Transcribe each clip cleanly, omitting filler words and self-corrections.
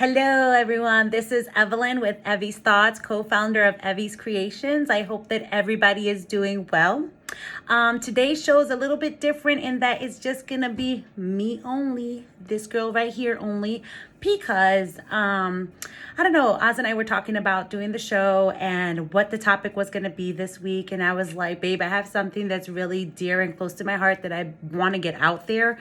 Hello, everyone. This is Evelyn with Evie's Thoughts, co-founder of Evie's Creations. I hope that everybody is doing well. Today's show is a little bit different in that it's just going to be me only, this girl right here only, because, I don't know, Oz and I were talking about doing the show and what the topic was going to be this week. And I was like, babe, I have something that's really dear and close to my heart that I want to get out there.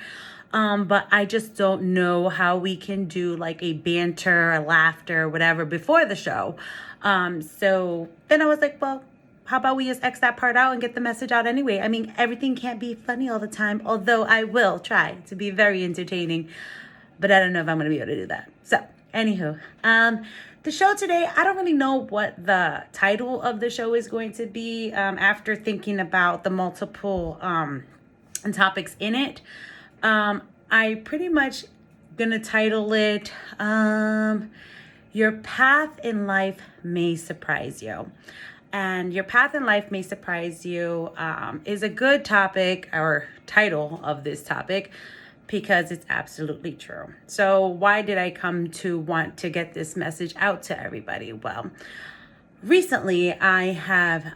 But I just don't know how we can do like a banter, a laughter, whatever before the show. So then I was like, well, how about we just X that part out and get the message out anyway? I mean, everything can't be funny all the time, although I will try to be very entertaining, but I don't know if I'm going to be able to do that. So anywho, the show today, I don't really know what the title of the show is going to be, after thinking about the multiple, topics in it. I pretty much gonna title it, Your Path in Life May Surprise You. And Your Path in Life May Surprise You is a good topic or title of this topic because it's absolutely true. So why did I come to want to get this message out to everybody? Well, recently, I have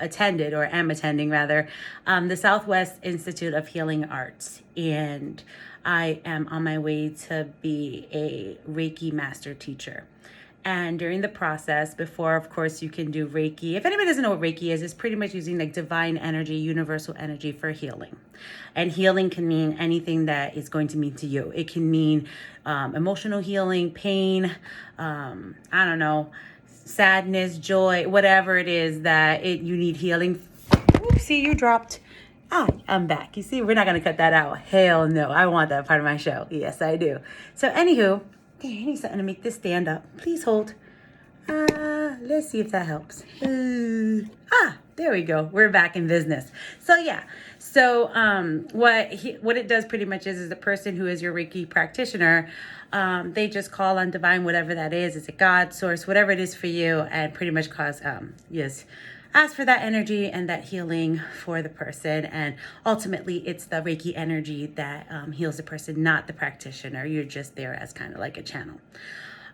attended, or am attending rather, the Southwest Institute of Healing Arts, and I am on my way to be a Reiki master teacher. And during the process, before, of course, you can do Reiki. If anybody doesn't know what Reiki is, it's pretty much using like divine energy, universal energy for healing. And healing can mean anything that is going to mean to you. It can mean emotional healing, pain, I don't know, sadness, joy, whatever it is that you need healing. Oopsie, you dropped. I'm back. You see, we're not going to cut that out. Hell no. I want that part of my show. Yes, I do. So anywho, I need something to make this stand up. Please hold. Let's see if that helps. There we go. We're back in business. So yeah. So what it does pretty much is the person who is your Reiki practitioner, they just call on divine, whatever that is. It's a God, source, whatever it is for you, and pretty much ask for that energy and that healing for the person. And ultimately, it's the Reiki energy that heals the person, not the practitioner. You're just there as kind of like a channel.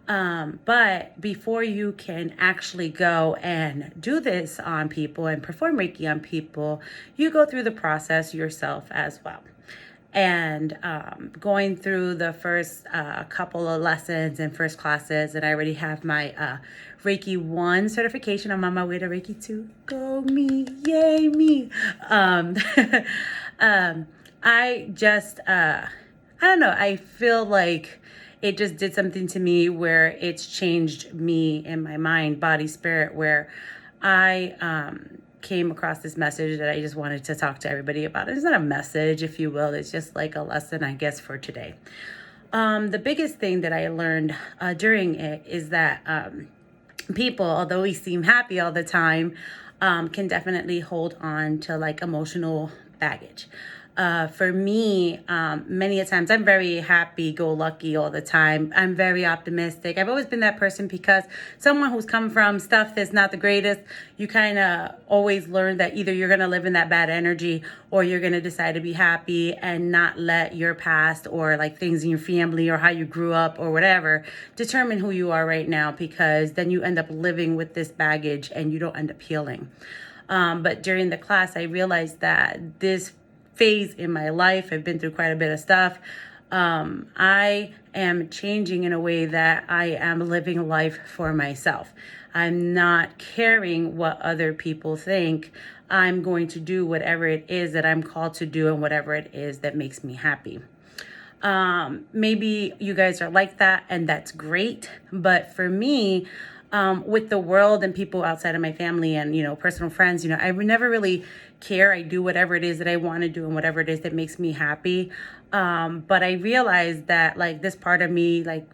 But before you can actually go and do this on people and perform Reiki on people, you go through the process yourself as well. And going through the first couple of lessons and first classes, and I already have my Reiki 1 certification. I'm on my way to Reiki 2. Go me, yay me. I just, I don't know, I feel like it just did something to me where it's changed me in my mind, body, spirit, where I came across this message that I just wanted to talk to everybody about. It's not a message, if you will. It's just like a lesson, I guess, for today. The biggest thing that I learned during it is that people, although we seem happy all the time, can definitely hold on to like emotional baggage. For me, many a times I'm very happy-go-lucky all the time. I'm very optimistic. I've always been that person because someone who's come from stuff that's not the greatest, you kind of always learn that either you're going to live in that bad energy or you're going to decide to be happy and not let your past or like things in your family or how you grew up or whatever determine who you are right now, because then you end up living with this baggage and you don't end up healing. But during the class, I realized that this phase in my life, I've been through quite a bit of stuff. I am changing in a way that I am living life for myself. I'm not caring what other people think. I'm going to do whatever it is that I'm called to do and whatever it is that makes me happy. Maybe you guys are like that, and that's great. But for me, with the world and people outside of my family and, personal friends, I would never really care. I do whatever it is that I want to do and whatever it is that makes me happy. But I realized that like this part of me, like,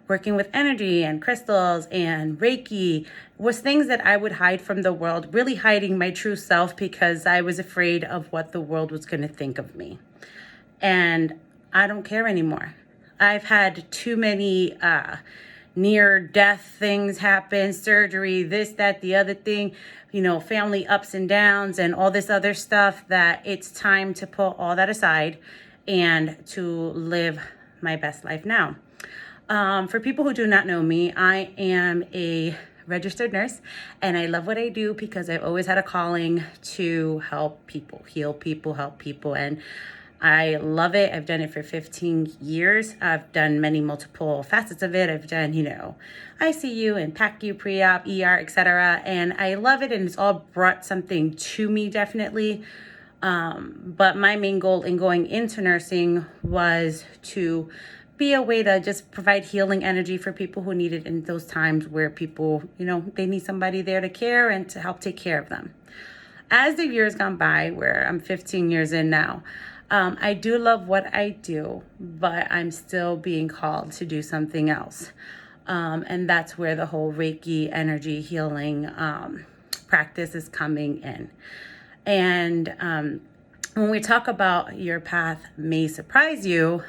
working with energy and crystals and Reiki was things that I would hide from the world, really hiding my true self because I was afraid of what the world was going to think of me. And I don't care anymore. I've had too many near-death things happen, surgery, this, that, the other thing, family ups and downs and all this other stuff, that it's time to put all that aside and to live my best life now. For people who do not know me, I am a registered nurse, and I love what I do because I've always had a calling to help people, heal people, help people, and I love it. I've done it for 15 years. I've done many multiple facets of it. I've done, ICU and PACU, pre-op, ER, etc. And I love it, and it's all brought something to me, definitely. But my main goal in going into nursing was to be a way to just provide healing energy for people who need it in those times where people, they need somebody there to care and to help take care of them. As the years gone by, where I'm 15 years in now, I do love what I do, but I'm still being called to do something else. And that's where the whole Reiki energy healing practice is coming in. And when we talk about your path may surprise you,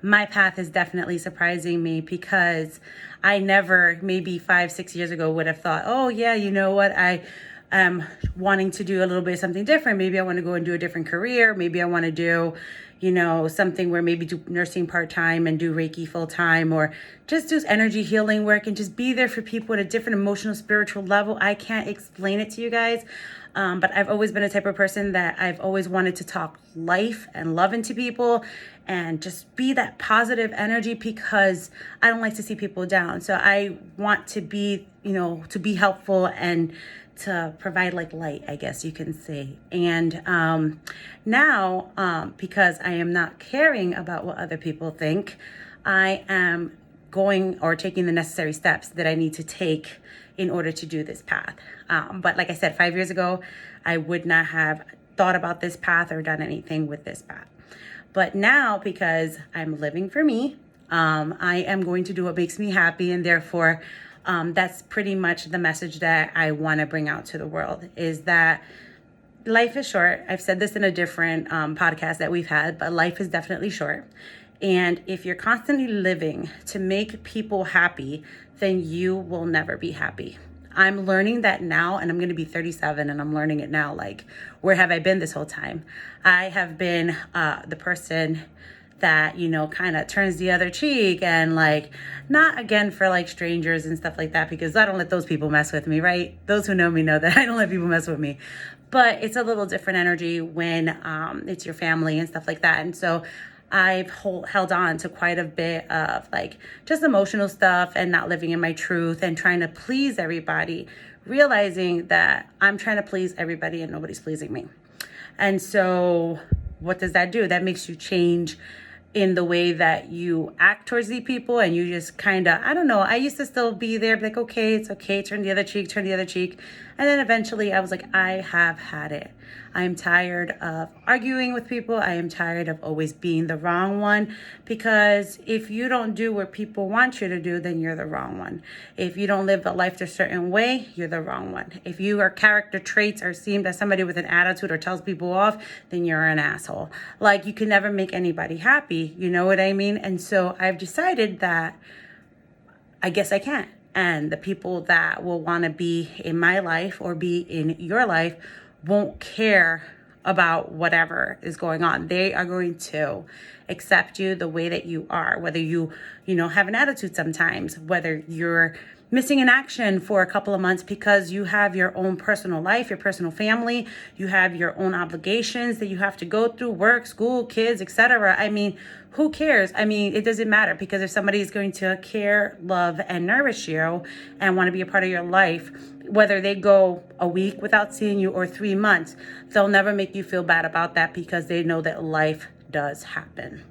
my path is definitely surprising me because I never, maybe 5-6 years ago, would have thought, oh yeah, you know what, I am wanting to do a little bit of something different. Maybe I want to go and do a different career. Maybe I want to do, something where maybe do nursing part-time and do Reiki full-time, or just do energy healing work and just be there for people at a different emotional, spiritual level. I can't explain it to you guys. But I've always been a type of person that I've always wanted to talk life and love into people and just be that positive energy, because I don't like to see people down. So I want to be, to be helpful and to provide like light, I guess you can say. And now, because I am not caring about what other people think, I am going or taking the necessary steps that I need to take in order to do this path. But like I said, 5 years ago, I would not have thought about this path or done anything with this path. But now, because I'm living for me, I am going to do what makes me happy. And therefore, that's pretty much the message that I want to bring out to the world, is that life is short. I've said this in a different podcast that we've had, but life is definitely short. And if you're constantly living to make people happy, then you will never be happy. I'm learning that now, and I'm going to be 37, and I'm learning it now. Like, where have I been this whole time? I have been the person that, kind of turns the other cheek, and not again for strangers and stuff like that, because I don't let those people mess with me, right? Those who know me know that I don't let people mess with me. But it's a little different energy when it's your family and stuff like that. And so I've held on to quite a bit of just emotional stuff and not living in my truth and trying to please everybody, realizing that I'm trying to please everybody and nobody's pleasing me. And so what does that do? That makes you change in the way that you act towards the people, and you just kind of, I don't know, I used to still be there, like, okay, it's okay, turn the other cheek. And then eventually I was like, I have had it. I'm tired of arguing with people. I am tired of always being the wrong one, because if you don't do what people want you to do, then you're the wrong one. If you don't live a life a certain way, you're the wrong one. If your character traits are seen as somebody with an attitude or tells people off, then you're an asshole. You can never make anybody happy. You know what I mean? And so I've decided that I guess I can't. And the people that will want to be in my life or be in your life won't care about whatever is going on. They are going to accept you the way that you are, whether you have an attitude sometimes, whether you're missing in action for a couple of months because you have your own personal life, your personal family, you have your own obligations that you have to go through, work, school, kids, etc. I mean, who cares? I mean, it doesn't matter, because if somebody is going to care, love, and nourish you and want to be a part of your life, whether they go a week without seeing you or 3 months, they'll never make you feel bad about that, because they know that life does happen.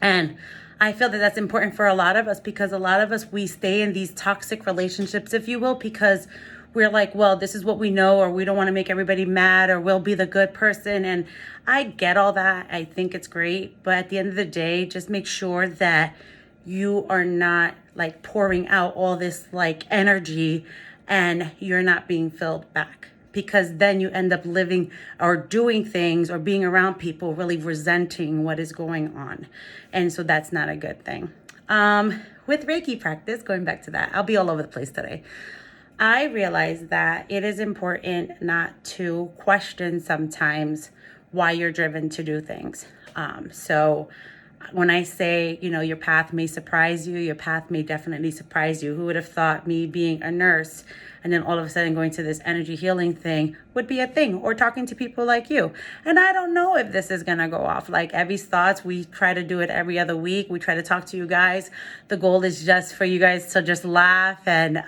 And I feel that that's important for a lot of us, because a lot of us, we stay in these toxic relationships, if you will, because we're like, well, this is what we know, or we don't want to make everybody mad, or we'll be the good person. And I get all that. I think it's great. But at the end of the day, just make sure that you are not pouring out all this energy and you're not being filled back, because then you end up living or doing things or being around people really resenting what is going on. And so that's not a good thing. With Reiki practice, going back to that, I'll be all over the place today. I realize that it is important not to question sometimes why you're driven to do things. So When I say, your path may surprise you, your path may definitely surprise you. Who would have thought me being a nurse and then all of a sudden going to this energy healing thing would be a thing, or talking to people like you? And I don't know if this is going to go off. Like Evie's Thoughts, we try to do it every other week. We try to talk to you guys. The goal is just for you guys to just laugh and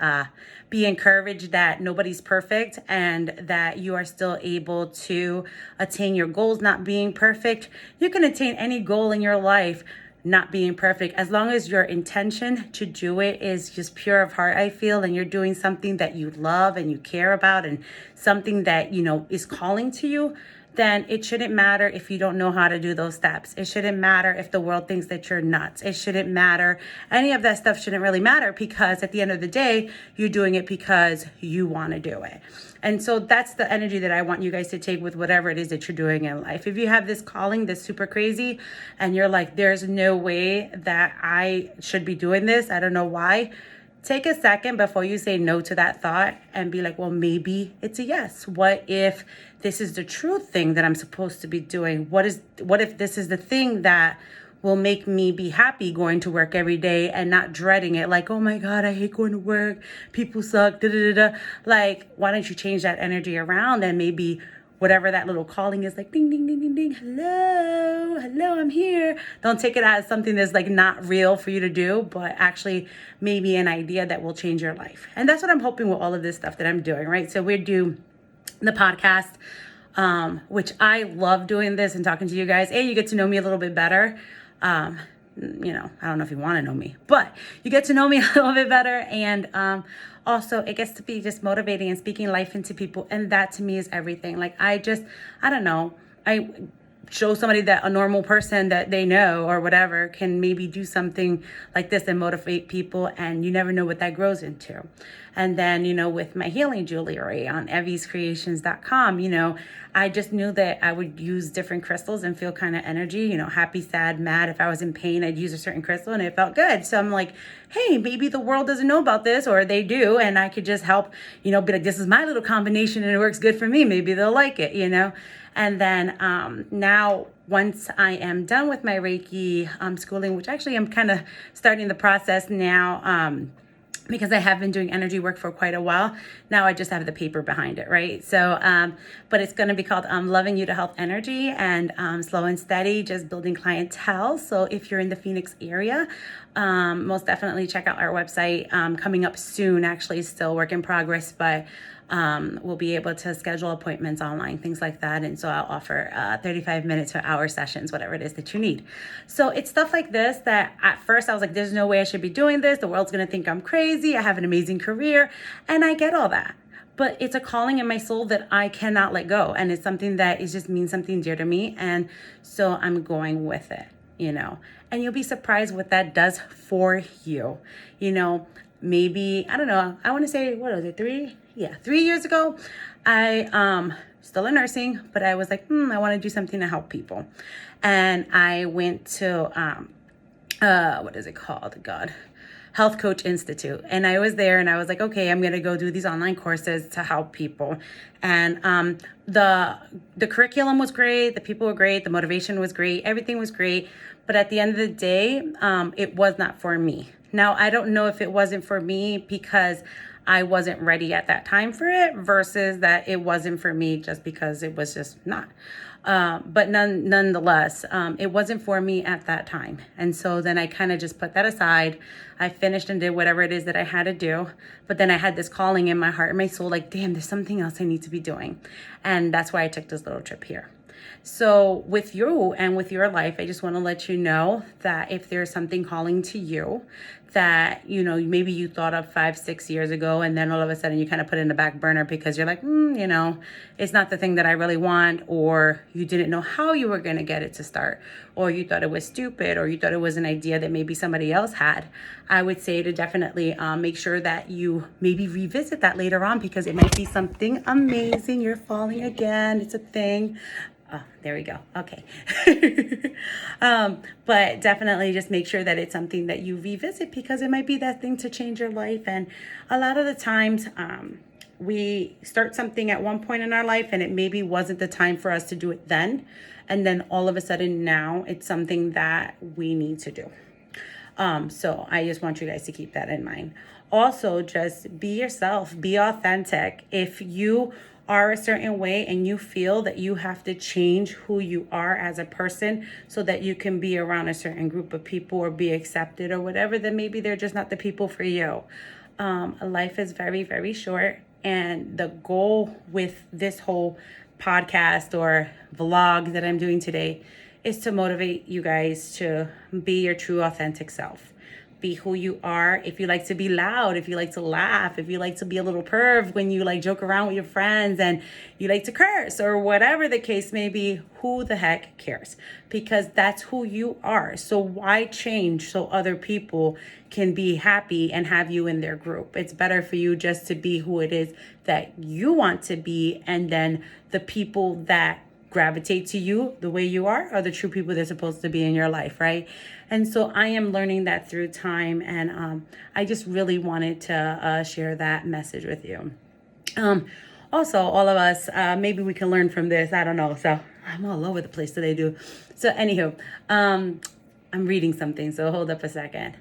be encouraged that nobody's perfect and that you are still able to attain your goals. Not being perfect, you can attain any goal in your life not being perfect, as long as your intention to do it is just pure of heart, I feel, and you're doing something that you love and you care about and something that is calling to you. Then it shouldn't matter if you don't know how to do those steps. It shouldn't matter if the world thinks that you're nuts. It shouldn't matter. Any of that stuff shouldn't really matter, because at the end of the day, you're doing it because you want to do it. And so that's the energy that I want you guys to take with whatever it is that you're doing in life. If you have this calling that's super crazy and you're like, there's no way that I should be doing this, I don't know why, take a second before you say no to that thought and be like, well, maybe it's a yes. What if this is the true thing that I'm supposed to be doing? What if this is the thing that will make me be happy going to work every day and not dreading it? Like, oh my God, I hate going to work. People suck. Da, da, da, da. Like, why don't you change that energy around and maybe whatever that little calling is, like ding, ding, ding, ding, ding. Hello, I'm here. Don't take it as something that's like not real for you to do, but actually maybe an idea that will change your life. And that's what I'm hoping with all of this stuff that I'm doing, right? So we do the podcast, which I love doing this and talking to you guys. You get to know me a little bit better. I don't know if you want to know me, but you get to know me a little bit better. And also it gets to be just motivating and speaking life into people. And that to me is everything. Like I don't know. I show somebody that a normal person that they know or whatever can maybe do something like this and motivate people, and you never know what that grows into. And then, with my healing jewelry on eviescreations.com, I just knew that I would use different crystals and feel kind of energy, happy, sad, mad. If I was in pain, I'd use a certain crystal and it felt good. So I'm like, hey, maybe the world doesn't know about this, or they do, and I could just help, be like, this is my little combination and it works good for me. Maybe they'll like it, And then now, once I am done with my Reiki schooling, which actually I'm kind of starting the process now, because I have been doing energy work for quite a while. Now I just have the paper behind it, right? So, but it's going to be called Loving You to Health Energy, and slow and steady, just building clientele. So if you're in the Phoenix area, most definitely check out our website. Coming up soon, actually, still work in progress, but we'll be able to schedule appointments online, things like that. And so I'll offer 35 minute to hour sessions, whatever it is that you need. So it's stuff like this that at first I was like, there's no way I should be doing this. The world's going to think I'm crazy. I have an amazing career. And I get all that. But it's a calling in my soul that I cannot let go. And it's something that is just means something dear to me. And so I'm going with it, And you'll be surprised what that does for you. Maybe, I don't know, I want to say, what was it, 3 years ago, I still in nursing, but I was like, I want to do something to help people. And I went to, what is it called? Health Coach Institute. And I was there and I was like, okay, I'm going to go do these online courses to help people. And the curriculum was great. The people were great. The motivation was great. Everything was great. But at the end of the day, it was not for me. Now, I don't know if it wasn't for me because I wasn't ready at that time for it, versus that it wasn't for me just because it was just not. But nonetheless, it wasn't for me at that time. And so then I kind of just put that aside. I finished and did whatever it is that I had to do. But then I had this calling in my heart and my soul, like, damn, there's something else I need to be doing. And that's why I took this little trip here. So with you and with your life, I just want to let you know that if there's something calling to you that, maybe you thought of 5-6 years ago, and then all of a sudden you kind of put it in the back burner because you're like, it's not the thing that I really want, or you didn't know how you were going to get it to start, or you thought it was stupid, or you thought it was an idea that maybe somebody else had, I would say to definitely make sure that you maybe revisit that later on, because it might be something amazing. You're falling again. It's a thing. Oh, there we go. Okay. But definitely just make sure that it's something that you revisit, because it might be that thing to change your life. And a lot of the times we start something at one point in our life and it maybe wasn't the time for us to do it then. And then all of a sudden now it's something that we need to do. So I just want you guys to keep that in mind. Also, just be yourself, be authentic. If you are a certain way and you feel that you have to change who you are as a person so that you can be around a certain group of people or be accepted or whatever, then maybe they're just not the people for you. Life is very, very short. And the goal with this whole podcast or vlog that I'm doing today is to motivate you guys to be your true authentic self. Be who you are. If you like to be loud, if you like to laugh, if you like to be a little perv when you like joke around with your friends and you like to curse or whatever the case may be, who the heck cares? Because that's who you are. So why change so other people can be happy and have you in their group? It's better for you just to be who it is that you want to be, and then the people that gravitate to you the way you are the true people they're supposed to be in your life, right? And so I am learning that through time, and I just really wanted to share that message with you. Also, all of us, maybe we can learn from this. I don't know. So I'm all over the place today, dude. So anywho, I'm reading something. So hold up a second.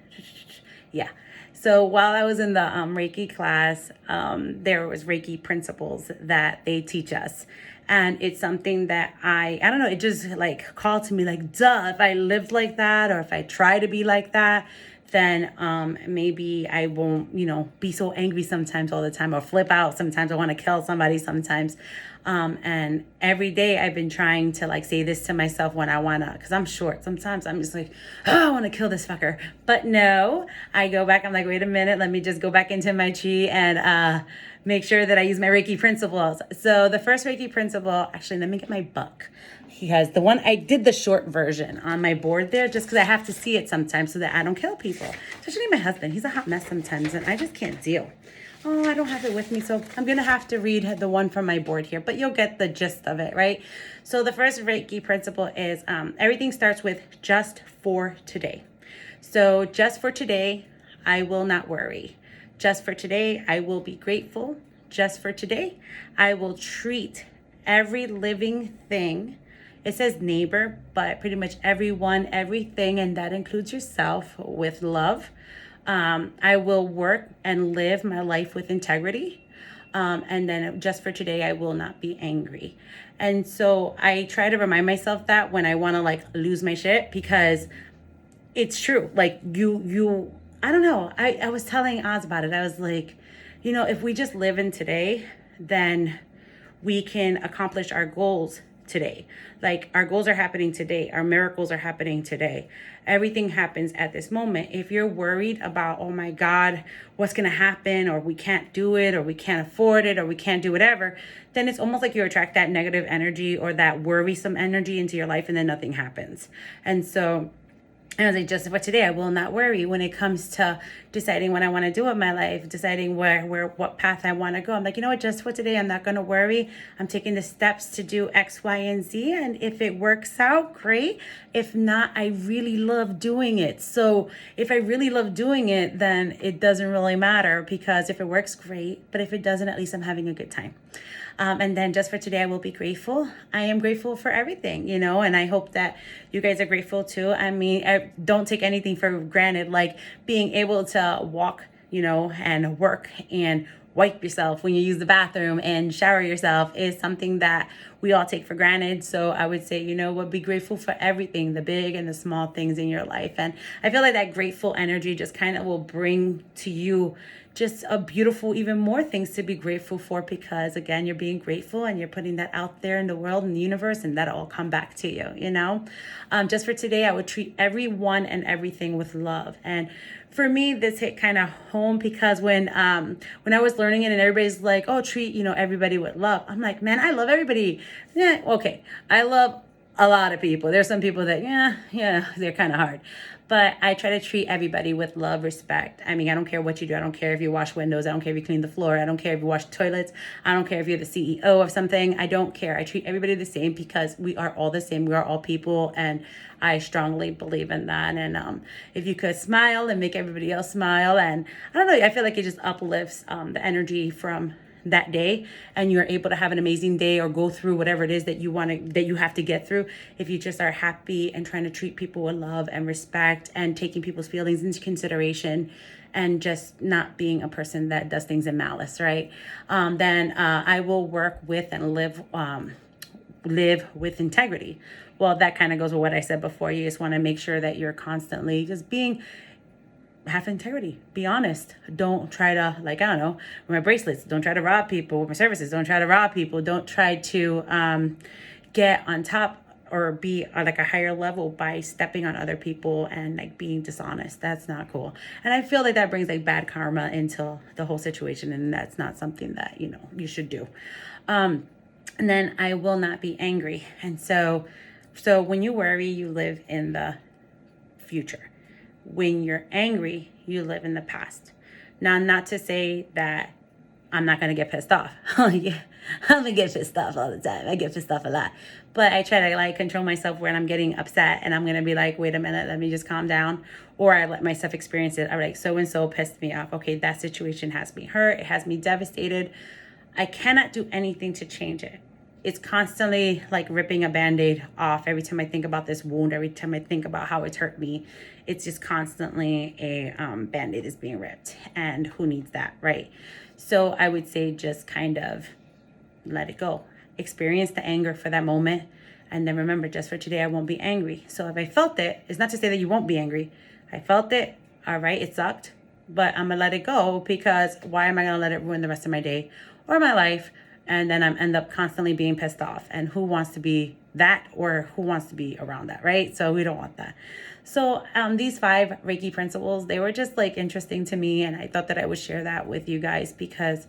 Yeah. So while I was in the Reiki class, there was Reiki principles that they teach us. And it's something that I don't know, it just like called to me like, duh, if I lived like that, or if I try to be like that, then maybe I won't, be so angry sometimes all the time, or flip out sometimes. I want to kill somebody sometimes. And every day I've been trying to like say this to myself when I wanna, cause I'm short. Sometimes I'm just like, oh, I want to kill this fucker. But no, I go back. I'm like, wait a minute. Let me just go back into my chi and make sure that I use my Reiki principles. So the first Reiki principle, actually, let me get my book. Because the one, I did the short version on my board there just because I have to see it sometimes so that I don't kill people. Especially my husband. He's a hot mess sometimes and I just can't deal. Oh, I don't have it with me, so I'm going to have to read the one from my board here, but you'll get the gist of it, right? So the first Reiki principle is everything starts with just for today. So just for today, I will not worry. Just for today, I will be grateful. Just for today, I will treat every living thing. It says neighbor, but pretty much everyone, everything, and that includes yourself, with love. I will work and live my life with integrity. And then just for today, I will not be angry. And so I try to remind myself that when I want to like lose my shit, because it's true. Like I don't know. I was telling Oz about it. I was like, if we just live in today, then we can accomplish our goals today. Like our goals are happening today. Our miracles are happening today. Everything happens at this moment. If you're worried about, oh my God, what's going to happen, or we can't do it, or we can't afford it, or we can't do whatever, then it's almost like you attract that negative energy or that worrisome energy into your life, and then nothing happens. And so I was like, just for today, I will not worry when it comes to deciding what I want to do with my life, deciding what path I want to go. I'm like, just for today, I'm not going to worry. I'm taking the steps to do X, Y, and Z. And if it works out, great. If not, I really love doing it. So if I really love doing it, then it doesn't really matter, because if it works, great. But if it doesn't, at least I'm having a good time. And then just for today, I will be grateful. I am grateful for everything, and I hope that you guys are grateful too. I mean, I don't take anything for granted, like being able to walk, and work and wipe yourself when you use the bathroom and shower yourself is something that we all take for granted. So I would say, be grateful for everything, the big and the small things in your life. And I feel like that grateful energy just kind of will bring to you just a beautiful, even more things to be grateful for, because again, you're being grateful and you're putting that out there in the world and the universe, and that'll all come back to you, just for today, I would treat everyone and everything with love. And for me, this hit kind of home, because when I was learning it and everybody's like, oh, treat, everybody with love. I'm like, man, I love everybody. Yeah. Okay. I love a lot of people. There's some people that, yeah, they're kind of hard. But I try to treat everybody with love, respect. I mean, I don't care what you do. I don't care if you wash windows. I don't care if you clean the floor. I don't care if you wash toilets. I don't care if you're the CEO of something. I don't care. I treat everybody the same, because we are all the same. We are all people. And I strongly believe in that. And if you could smile and make everybody else smile. And I don't know, I feel like it just uplifts the energy from that day, and you're able to have an amazing day or go through whatever it is that you have to get through, if you just are happy and trying to treat people with love and respect and taking people's feelings into consideration and just not being a person that does things in malice, right? Then I will work with and live with integrity. Well, that kind of goes with what I said before. You just want to make sure that you're constantly just have integrity, be honest. Don't try to, like, I don't know, with my bracelets, don't try to rob people. With my services, don't try to rob people. Don't try to get on top or be on like a higher level by stepping on other people and like being dishonest. That's not cool. And I feel like that brings like bad karma into the whole situation, and that's not something that, you should do. And then I will not be angry. And so when you worry, you live in the future. When you're angry, you live in the past. Now, not to say that I'm not going to get pissed off. Yeah, I'm going to get pissed off all the time. I get pissed off a lot. But I try to like control myself when I'm getting upset, and I'm going to be like, wait a minute, let me just calm down. Or I let myself experience it. I'm like, so-and-so pissed me off. Okay, that situation has me hurt. It has me devastated. I cannot do anything to change it. It's constantly like ripping a Band-Aid off. Every time I think about this wound, every time I think about how it's hurt me, it's just constantly a Band-Aid is being ripped. And who needs that, right? So I would say just kind of let it go. Experience the anger for that moment. And then remember, just for today, I won't be angry. So if I felt it, it's not to say that you won't be angry. I felt it. All right, it sucked. But I'm going to let it go, because why am I going to let it ruin the rest of my day or my life? And then I'm end up constantly being pissed off. And who wants to be that, or who wants to be around that, right? So we don't want that. So these 5 Reiki principles, they were just like interesting to me. And I thought that I would share that with you guys, because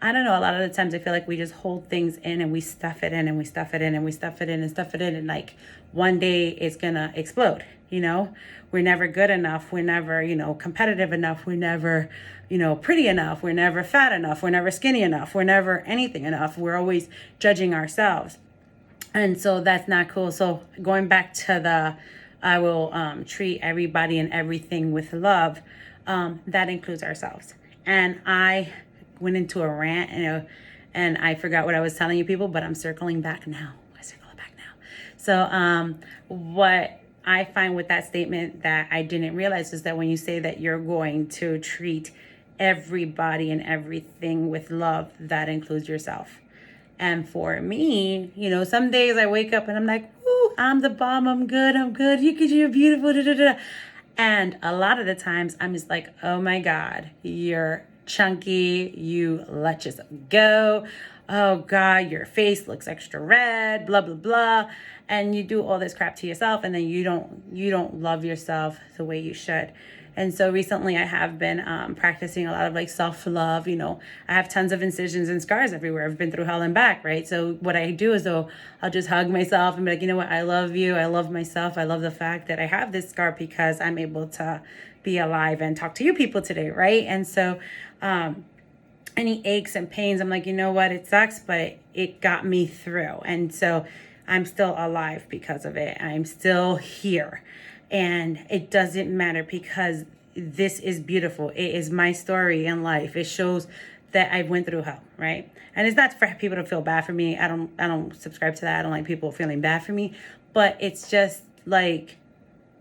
I don't know, a lot of the times I feel like we just hold things in and we stuff it in and we stuff it in and we stuff it in and stuff it in. And like one day it's going to explode. We're never good enough. We're never, competitive enough. We're never, pretty enough. We're never fat enough. We're never skinny enough. We're never anything enough. We're always judging ourselves. And so that's not cool. So going back to I will treat everybody and everything with love. That includes ourselves. And I went into a rant, and I forgot what I was telling you people, but I'm circling back now. So what I find with that statement that I didn't realize is that when you say that you're going to treat everybody and everything with love, that includes yourself. And for me, some days I wake up and I'm like, "Ooh, I'm the bomb. I'm good. You're beautiful." Da, da, da. And a lot of the times I'm just like, oh my God, you're chunky. You let yourself go. Oh God, your face looks extra red, blah, blah, blah. And you do all this crap to yourself, and then you don't love yourself the way you should. And so recently I have been practicing a lot of like self-love. I have tons of incisions and scars everywhere. I've been through hell and back, right? So what I do is I'll just hug myself and be like, you know what? I love you. I love myself. I love the fact that I have this scar because I'm able to be alive and talk to you people today, right? And so any aches and pains, I'm like, you know what? It sucks, but it got me through. And so I'm still alive because of it. I'm still here. And it doesn't matter, because this is beautiful. It is my story in life. It shows that I went through hell, right? And it's not for people to feel bad for me. I don't subscribe to that. I don't like people feeling bad for me. But it's just like,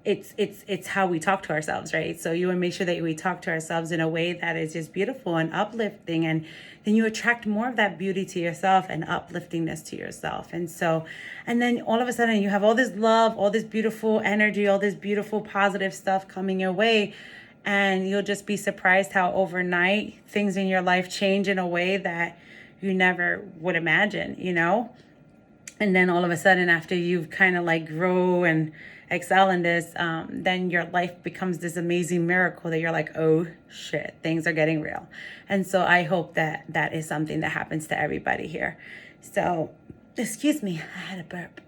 it's how we talk to ourselves, right? So you want to make sure that we talk to ourselves in a way that is just beautiful and uplifting, and then you attract more of that beauty to yourself and upliftingness to yourself. And then all of a sudden you have all this love, all this beautiful energy, all this beautiful positive stuff coming your way, and you'll just be surprised how overnight things in your life change in a way that you never would imagine, And then all of a sudden, after you've kind of like grow and excel in this, then your life becomes this amazing miracle that you're like, oh shit, things are getting real. And so I hope that that is something that happens to everybody here. So, excuse me, I had a burp.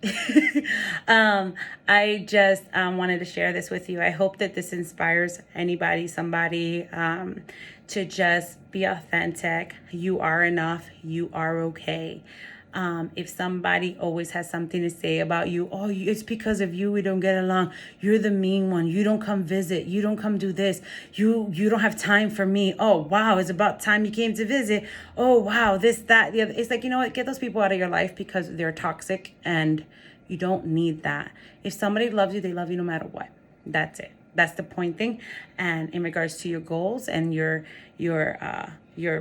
I just wanted to share this with you. I hope that this inspires somebody to just be authentic. You are enough. You are okay. If somebody always has something to say about you, oh, it's because of you we don't get along. You're the mean one. You don't come visit. You don't come do this. You don't have time for me. Oh, wow, it's about time you came to visit. Oh, wow, this, that, the other. It's like, you know what? Get those people out of your life because they're toxic and you don't need that. If somebody loves you, they love you no matter what. That's it. That's the point thing. And in regards to your goals and your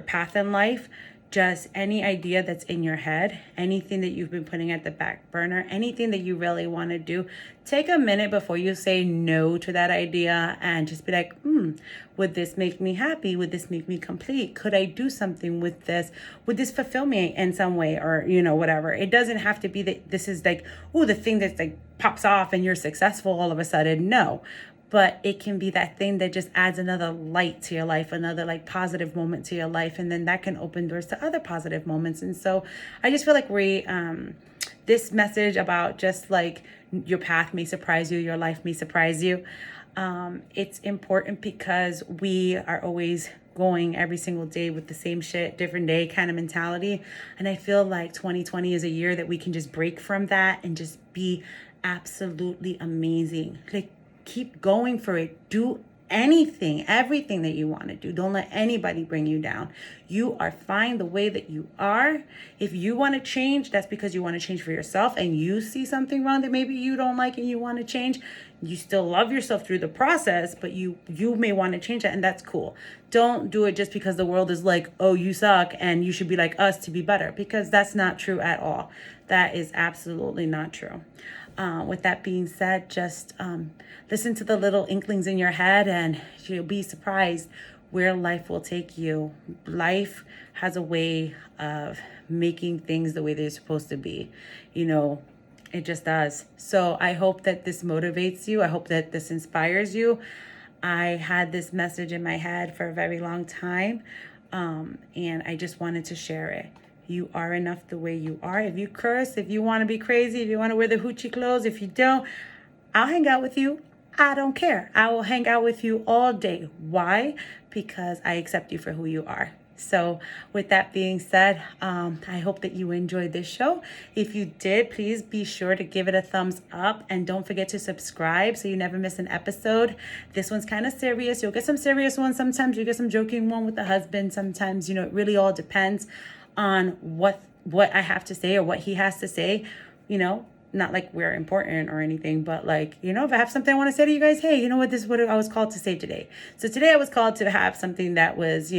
path in life, just any idea that's in your head, anything that you've been putting at the back burner, anything that you really want to do, take a minute before you say no to that idea and just be like, would this make me happy? Would this make me complete? Could I do something with this? Would this fulfill me in some way, or, whatever? It doesn't have to be that this is like, the thing that's like pops off and you're successful all of a sudden. No. But it can be that thing that just adds another light to your life, another like positive moment to your life. And then that can open doors to other positive moments. And so I just feel like this message about just like your path may surprise you, your life may surprise you. It's important because we are always going every single day with the same shit, different day kind of mentality. And I feel like 2020 is a year that we can just break from that and just be absolutely amazing. Like, keep going for it. Do anything, everything that you want to do. Don't let anybody bring you down. You are fine the way that you are. If you want to change, that's because you want to change for yourself and you see something wrong that maybe you don't like and you want to change. You still love yourself through the process, but you may want to change that, and that's cool. Don't do it just because the world is like, oh, you suck and you should be like us to be better, because that's not true at all. That is absolutely not true. With that being said, just listen to the little inklings in your head and you'll be surprised where life will take you. Life has a way of making things the way they're supposed to be. It just does. So I hope that this motivates you. I hope that this inspires you. I had this message in my head for a very long time, and I just wanted to share it. You are enough the way you are. If you curse, if you want to be crazy, if you want to wear the hoochie clothes, if you don't, I'll hang out with you. I don't care. I will hang out with you all day. Why? Because I accept you for who you are. So with that being said, I hope that you enjoyed this show. If you did, please be sure to give it a thumbs up and don't forget to subscribe so you never miss an episode. This one's kind of serious. You'll get some serious ones. Sometimes you get some joking one with the husband. Sometimes, it really all depends on what I have to say or what he has to say, not like we're important or anything, but like, if I have something I want to say to you guys, hey, you know what, this is what I was called to say today. So today I was called to have something that was,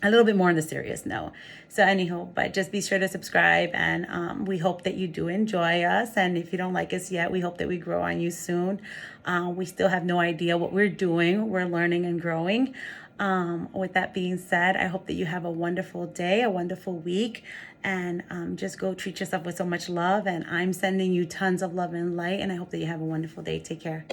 a little bit more on the serious note. So anyhow, but just be sure to subscribe, and we hope that you do enjoy us. And if you don't like us yet, we hope that we grow on you soon. We still have no idea what we're doing. We're learning and growing. With that being said, I hope that you have a wonderful day, a wonderful week, and just go treat yourself with so much love. And I'm sending you tons of love and light, and I hope that you have a wonderful day. Take care.